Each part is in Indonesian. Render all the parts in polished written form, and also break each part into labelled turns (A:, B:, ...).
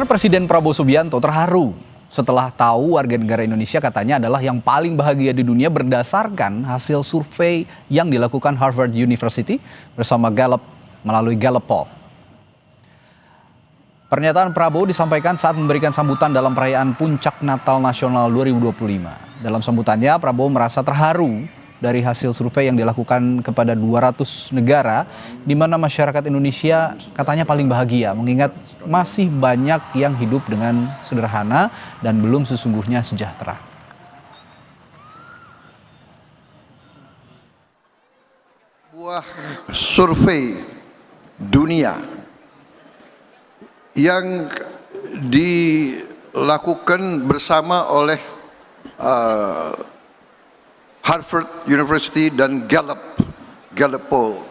A: Saudara, Presiden Prabowo Subianto terharu setelah tahu warga negara Indonesia katanya adalah yang paling bahagia di dunia berdasarkan hasil survei yang dilakukan Harvard University bersama Gallup melalui Gallup Poll. Pernyataan Prabowo disampaikan saat memberikan sambutan dalam perayaan Puncak Natal Nasional 2025. Dalam sambutannya, Prabowo merasa terharu dari hasil survei yang dilakukan kepada 200 negara, di mana masyarakat Indonesia katanya paling bahagia, mengingat masih banyak yang hidup dengan sederhana dan belum sesungguhnya sejahtera.
B: Sebuah survei dunia yang dilakukan bersama oleh Harvard University dan Gallup Poll,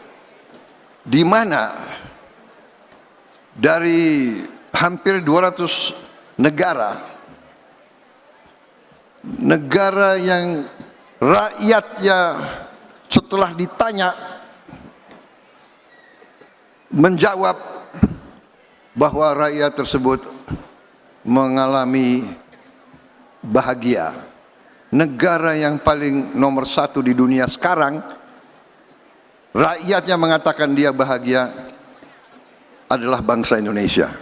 B: di mana dari hampir 200 negara yang rakyatnya setelah ditanya menjawab bahwa rakyat tersebut mengalami bahagia. Negara yang paling nomor satu di dunia sekarang, rakyatnya mengatakan dia bahagia, adalah bangsa Indonesia.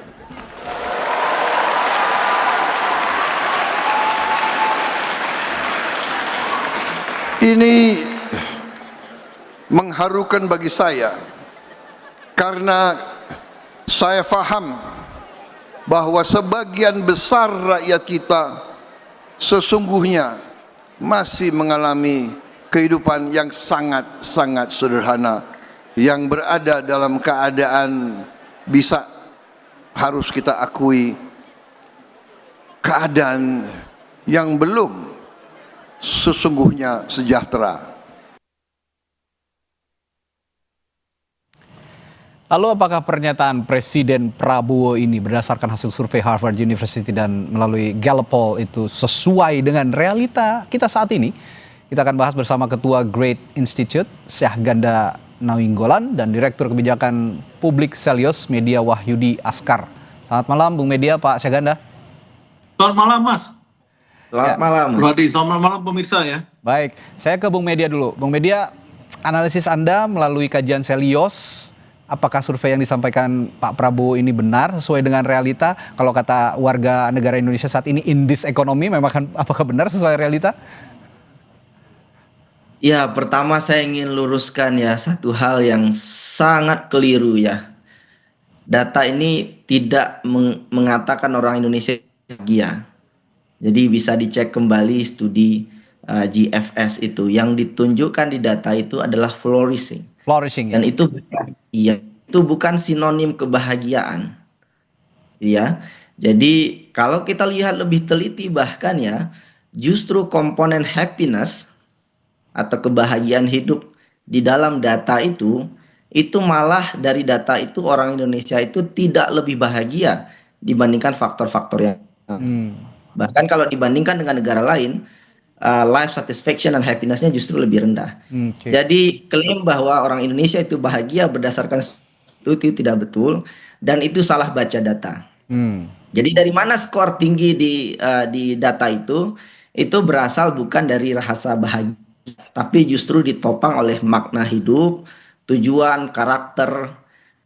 B: Ini mengharukan bagi saya karena saya paham bahwa sebagian besar rakyat kita sesungguhnya masih mengalami kehidupan yang sangat-sangat sederhana, yang berada dalam keadaan harus kita akui keadaan yang belum sesungguhnya sejahtera.
A: Lalu apakah pernyataan Presiden Prabowo ini berdasarkan hasil survei Harvard University dan melalui Gallup Poll itu sesuai dengan realita kita saat ini? Kita akan bahas bersama Ketua Great Institute, Syahganda Nawinggolan, dan Direktur Kebijakan Publik Selyos Media Wahyudi Askar. Selamat malam Bung Media, Pak Syahganda.
C: Selamat malam Mas.
D: Selamat malam.
C: Selamat malam pemirsa ya.
A: Baik, saya ke Bung Media dulu. Bung Media, analisis Anda melalui kajian Selyos, apakah survei yang disampaikan Pak Prabowo ini benar sesuai dengan realita? Kalau kata warga negara Indonesia saat ini in this economy, memang apakah benar sesuai realita?
D: Ya, pertama saya ingin luruskan ya satu hal yang sangat keliru ya. Data ini tidak mengatakan orang Indonesia bahagia. Jadi bisa dicek kembali studi GFS itu. Yang ditunjukkan di data itu adalah flourishing.
A: Flourishing.
D: Dan itu bukan sinonim kebahagiaan. Ya. Jadi kalau kita lihat lebih teliti bahkan ya, justru komponen happiness atau kebahagiaan hidup di dalam data itu malah dari data itu orang Indonesia itu tidak lebih bahagia dibandingkan faktor-faktor yang bahkan kalau dibandingkan dengan negara lain, life satisfaction dan happiness-nya justru lebih rendah. Jadi klaim bahwa orang Indonesia itu bahagia berdasarkan itu tidak betul, dan itu salah baca data. Jadi dari mana skor tinggi di data itu berasal bukan dari rasa bahagia, tapi justru ditopang oleh makna hidup, tujuan, karakter,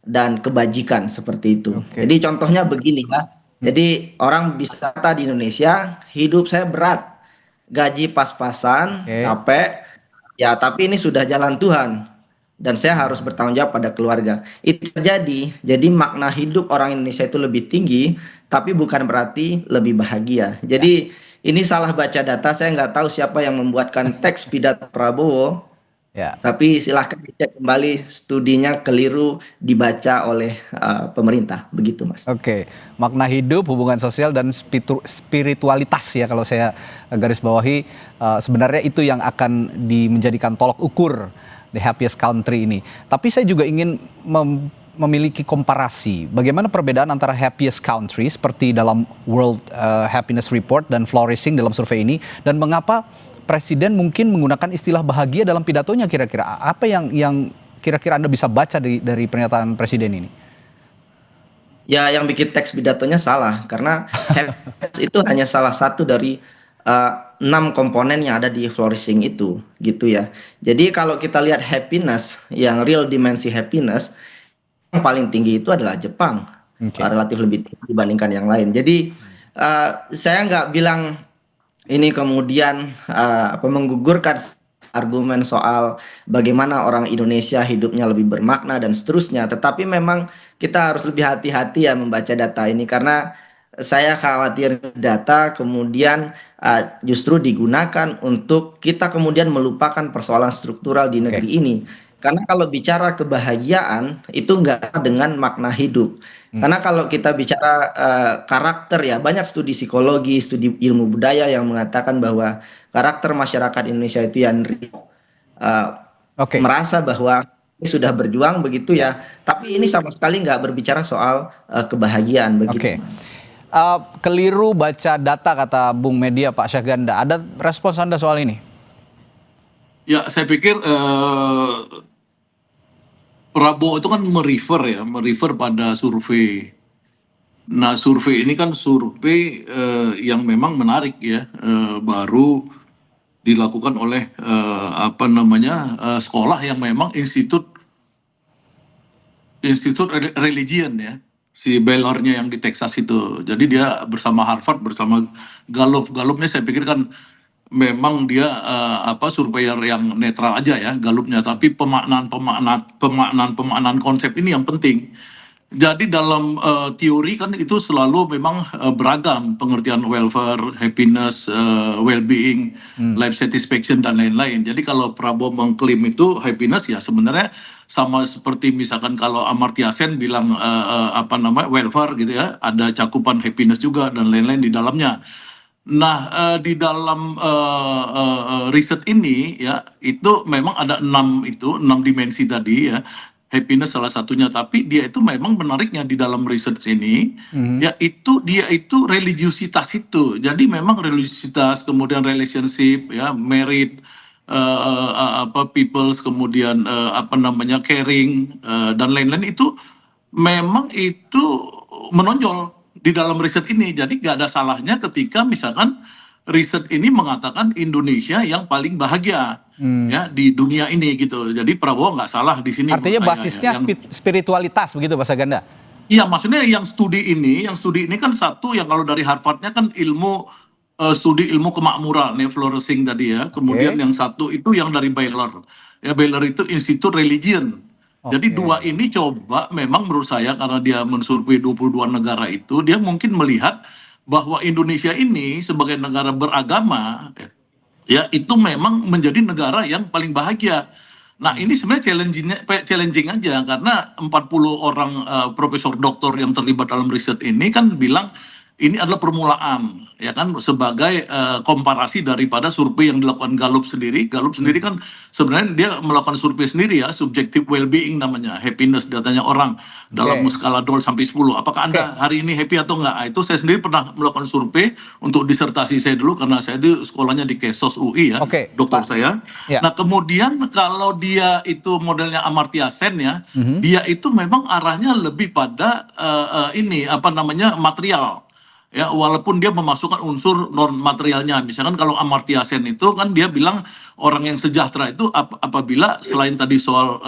D: dan kebajikan seperti itu. Jadi contohnya begini ya. Jadi orang bisa kata di Indonesia, hidup saya berat, gaji pas-pasan, capek, ya tapi ini sudah jalan Tuhan dan saya harus bertanggung jawab pada keluarga. Itu terjadi. Jadi makna hidup orang Indonesia itu lebih tinggi, tapi bukan berarti lebih bahagia. Jadi ini salah baca data. Saya nggak tahu siapa yang membuatkan teks pidato Prabowo. Ya. Tapi silahkan dicek kembali studinya keliru dibaca oleh pemerintah, begitu Mas.
A: Oke, makna hidup, hubungan sosial, dan spiritualitas ya kalau saya garis bawahi, sebenarnya itu yang akan menjadikan tolok ukur the happiest country ini. Tapi saya juga ingin memiliki komparasi bagaimana perbedaan antara happiest country seperti dalam World Happiness Report dan flourishing dalam survei ini, dan mengapa Presiden mungkin menggunakan istilah bahagia dalam pidatonya. Kira-kira apa yang kira-kira Anda bisa baca dari pernyataan Presiden ini?
D: Ya, yang bikin teks pidatonya salah karena happiness itu hanya salah satu dari 6 komponen yang ada di flourishing itu, gitu ya. Jadi kalau kita lihat happiness, yang real dimensi happiness, yang paling tinggi itu adalah Jepang,
A: Oke.
D: relatif lebih tinggi dibandingkan yang lain. Jadi saya nggak bilang ini kemudian menggugurkan argumen soal bagaimana orang Indonesia hidupnya lebih bermakna dan seterusnya. Tetapi memang kita harus lebih hati-hati ya membaca data ini karena saya khawatir data kemudian justru digunakan untuk kita kemudian melupakan persoalan struktural di
A: Oke.
D: negeri ini. Karena kalau bicara kebahagiaan itu nggak dengan makna hidup.
A: Hmm.
D: Karena kalau kita bicara karakter ya, banyak studi psikologi, studi ilmu budaya yang mengatakan bahwa karakter masyarakat Indonesia itu yang eh,
A: Oke.
D: merasa bahwa ini sudah berjuang begitu ya, tapi ini sama sekali nggak berbicara soal kebahagiaan begitu.
A: Oke. Keliru baca data kata Bung Media Pak Syahganda. Ada respons Anda soal ini?
C: Ya, saya pikir Prabowo itu kan merefer pada survei. Nah, survei ini kan survei yang memang menarik ya, baru dilakukan oleh sekolah yang memang institut religion ya, si Baylornya yang di Texas itu. Jadi dia bersama Harvard, bersama Gallupnya saya pikir kan memang dia surveyor yang netral aja ya Gallupnya, tapi pemaknaan konsep ini yang penting. Jadi dalam teori kan itu selalu memang beragam pengertian welfare, happiness, well-being, life satisfaction dan lain-lain. Jadi kalau Prabowo mengklaim itu happiness ya sebenarnya sama seperti misalkan kalau Amartya Sen bilang welfare gitu ya, ada cakupan happiness juga dan lain-lain di dalamnya. Nah, di dalam riset ini ya itu memang ada 6 dimensi tadi ya. Happiness salah satunya, tapi dia itu memang menariknya di dalam research ini, ya itu dia itu religiusitas itu. Jadi memang religiusitas, kemudian relationship, ya merit, peoples, kemudian caring dan lain-lain itu memang itu menonjol di dalam riset ini. Jadi nggak ada salahnya ketika misalkan riset ini mengatakan Indonesia yang paling bahagia ya di dunia ini gitu. Jadi Prabowo nggak salah di sini.
A: Artinya
C: menurut saya,
A: basisnya
C: ya.
A: spiritualitas begitu Pak Syahganda?
C: Iya, maksudnya yang studi ini kan satu yang kalau dari Harvardnya kan studi ilmu kemakmuran, ya, flourishing tadi ya. Kemudian yang satu itu yang dari Baylor. Ya, Baylor itu Institute Religion. Jadi
A: Oke.
C: dua ini coba memang menurut saya karena dia mensurvei 22 negara itu, dia mungkin melihat bahwa Indonesia ini sebagai negara beragama ya itu memang menjadi negara yang paling bahagia. Nah, ini sebenarnya challenging aja karena 40 orang profesor doktor yang terlibat dalam riset ini kan bilang ini adalah permulaan ya kan sebagai komparasi daripada survei yang dilakukan Gallup sendiri. Gallup sendiri kan sebenarnya dia melakukan survei sendiri ya, subjective well-being namanya, happiness datanya orang dalam skala 0 sampai 10. Apakah Anda hari ini happy atau enggak? Itu saya sendiri pernah melakukan survei untuk disertasi saya dulu karena saya itu sekolahnya di Kesos UI ya,
A: Oke,
C: doktor
A: Pak.
C: saya.
A: Ya.
C: Nah, kemudian kalau dia itu modelnya Amartya Sen ya, dia itu memang arahnya lebih pada material. Ya, walaupun dia memasukkan unsur non materialnya. Misalkan kalau Amartya Sen itu kan dia bilang orang yang sejahtera itu apabila selain tadi soal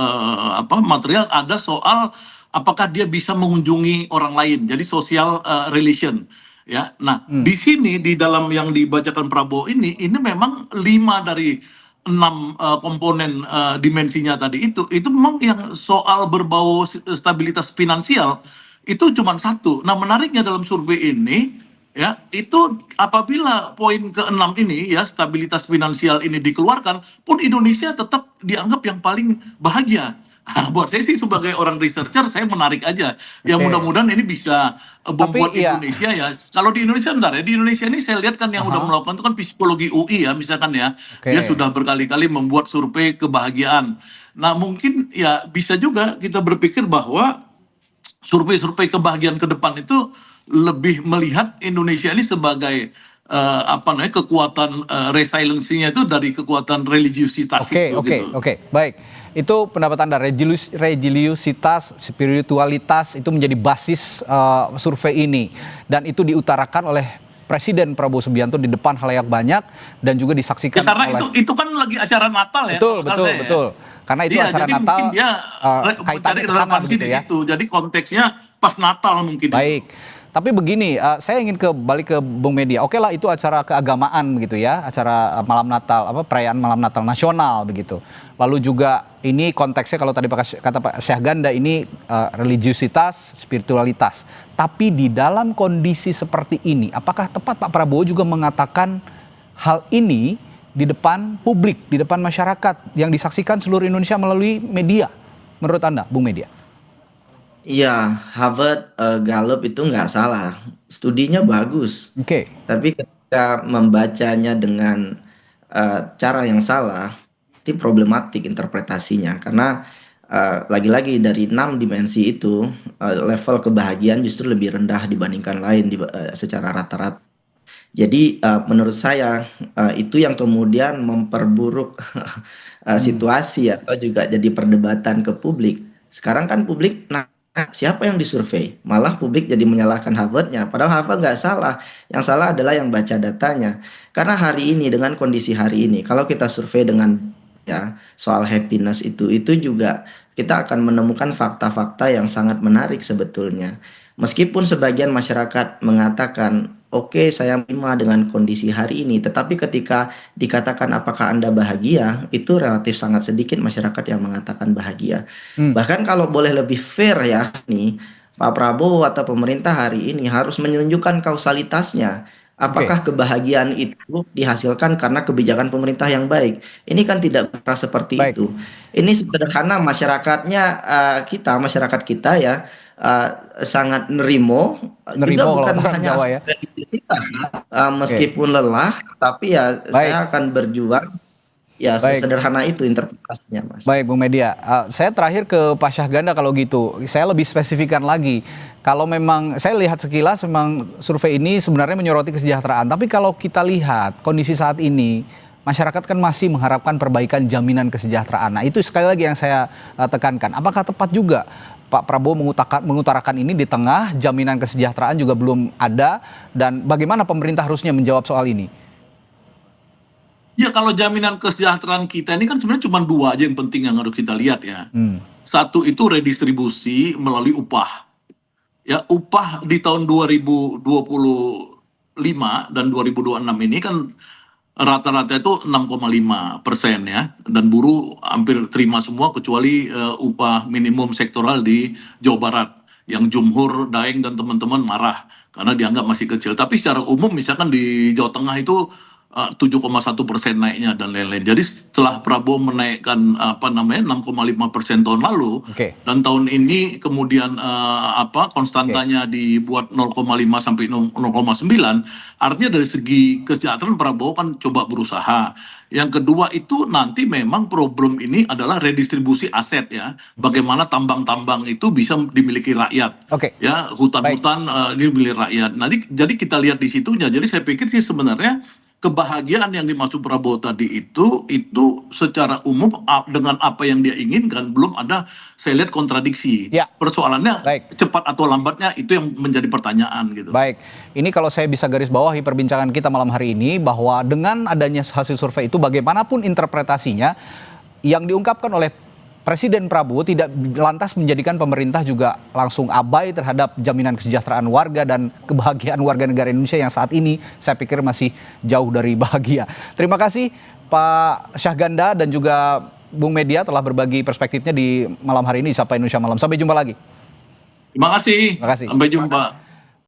C: material, ada soal apakah dia bisa mengunjungi orang lain. Jadi social relation. Ya, nah di sini di dalam yang dibacakan Prabowo ini memang 5 dari 6 komponen dimensinya tadi itu memang yang soal berbau stabilitas finansial itu cuma satu. Nah, menariknya dalam survei ini ya itu apabila poin ke-6 ini ya stabilitas finansial ini dikeluarkan pun Indonesia tetap dianggap yang paling bahagia. Nah, buat saya sih sebagai orang researcher saya menarik aja. Ya mudah-mudahan ini bisa membuat Indonesia ya. Kalau di Indonesia bentar ya, di Indonesia ini saya lihat kan yang udah melakukan itu kan psikologi UI ya misalkan ya. Dia sudah berkali-kali membuat survei kebahagiaan. Nah, mungkin ya bisa juga kita berpikir bahwa survei-survei kebahagiaan ke depan itu lebih melihat Indonesia ini sebagai kekuatan resiliensinya itu dari kekuatan religiusitas itu.
A: Oke, baik. Itu pendapat Anda, religiusitas, spiritualitas itu menjadi basis survei ini. Dan itu diutarakan oleh Presiden Prabowo Subianto di depan halayak banyak dan juga disaksikan
C: karena
A: oleh...
C: itu kan lagi acara Natal ya.
A: Betul. Karena itu
C: Iya,
A: acara
C: jadi
A: Natal,
C: mungkin dia
A: kaitannya
C: mencari
A: ke sana
C: relevansi
A: gitu
C: di
A: ya.
C: situ. Jadi konteksnya pas Natal mungkin.
A: Baik. Tapi begini, saya ingin balik ke Bung Media. Oke lah, itu acara keagamaan begitu ya, acara malam Natal, perayaan malam Natal nasional begitu. Lalu juga ini konteksnya kalau tadi kata Pak Syahganda ini religiusitas, spiritualitas. Tapi di dalam kondisi seperti ini, apakah tepat Pak Prabowo juga mengatakan hal ini di depan publik, di depan masyarakat yang disaksikan seluruh Indonesia melalui media? Menurut Anda, Bung Media?
D: Iya, Harvard Gallup itu nggak salah, studinya bagus.
A: Oke.
D: Tapi ketika membacanya dengan cara yang salah, itu problematik interpretasinya. Karena lagi-lagi dari 6 dimensi itu, level kebahagiaan justru lebih rendah dibandingkan lain secara rata-rata. Jadi menurut saya itu yang kemudian memperburuk situasi atau juga jadi perdebatan ke publik. Sekarang kan publik, siapa yang disurvei? Malah publik jadi menyalahkan Harvard-nya. Padahal Harvard nggak salah. Yang salah adalah yang baca datanya. Karena hari ini dengan kondisi hari ini, kalau kita survei dengan soal happiness itu juga kita akan menemukan fakta-fakta yang sangat menarik sebetulnya. Meskipun sebagian masyarakat mengatakan, oke, saya terima dengan kondisi hari ini, tetapi ketika dikatakan apakah Anda bahagia, itu relatif sangat sedikit masyarakat yang mengatakan bahagia. Bahkan kalau boleh lebih fair ya, nih Pak Prabowo atau pemerintah hari ini harus menunjukkan kausalitasnya. Apakah kebahagiaan itu dihasilkan karena kebijakan pemerintah yang baik? Ini kan tidak pernah seperti itu. Ini sederhana masyarakatnya, masyarakat kita ya, sangat nerimo juga bukan hanya
A: Jawa, ya.
D: Meskipun lelah, tapi ya saya akan berjuang. Ya, sesederhana itu interpretasinya, Mas.
A: Baik, Bung Media. Saya terakhir ke Pak Syahganda kalau gitu. Saya lebih spesifikkan lagi. Kalau memang, saya lihat sekilas memang survei ini sebenarnya menyoroti kesejahteraan. Tapi kalau kita lihat kondisi saat ini, masyarakat kan masih mengharapkan perbaikan jaminan kesejahteraan. Nah, itu sekali lagi yang saya tekankan. Apakah tepat juga Pak Prabowo mengutarakan ini di tengah jaminan kesejahteraan juga belum ada? Dan bagaimana pemerintah harusnya menjawab soal ini?
C: Ya, kalau jaminan kesejahteraan kita ini kan sebenarnya cuma 2 aja yang penting yang harus kita lihat ya. Satu itu redistribusi melalui upah. Ya, upah di tahun 2025 dan 2026 ini kan rata-rata itu 6,5% ya. Dan buruh hampir terima semua kecuali upah minimum sektoral di Jawa Barat. Yang Jumhur, Daeng dan teman-teman marah karena dianggap masih kecil. Tapi secara umum misalkan di Jawa Tengah itu 7,1% naiknya dan lain-lain. Jadi setelah Prabowo menaikkan 6,5% tahun lalu, dan tahun ini kemudian konstantanya dibuat 0,5 sampai 0,9, artinya dari segi kesejahteraan Prabowo kan coba berusaha. Yang kedua itu nanti memang problem ini adalah redistribusi aset ya. Bagaimana tambang-tambang itu bisa dimiliki rakyat. Ya, hutan-hutan ini milik rakyat. Nanti jadi kita lihat di situnya. Jadi saya pikir sih sebenarnya kebahagiaan yang dimaksud Prabowo tadi itu secara umum dengan apa yang dia inginkan belum ada, saya lihat kontradiksi. Persoalannya cepat atau lambatnya itu yang menjadi pertanyaan gitu.
A: Baik, ini kalau saya bisa garis bawahi perbincangan kita malam hari ini bahwa dengan adanya hasil survei itu bagaimanapun interpretasinya yang diungkapkan oleh Presiden Prabowo tidak lantas menjadikan pemerintah juga langsung abai terhadap jaminan kesejahteraan warga dan kebahagiaan warga negara Indonesia yang saat ini saya pikir masih jauh dari bahagia. Terima kasih Pak Syahganda dan juga Bung Media telah berbagi perspektifnya di malam hari ini di Sapa Indonesia Malam. Sampai jumpa lagi.
C: Terima kasih. Sampai jumpa.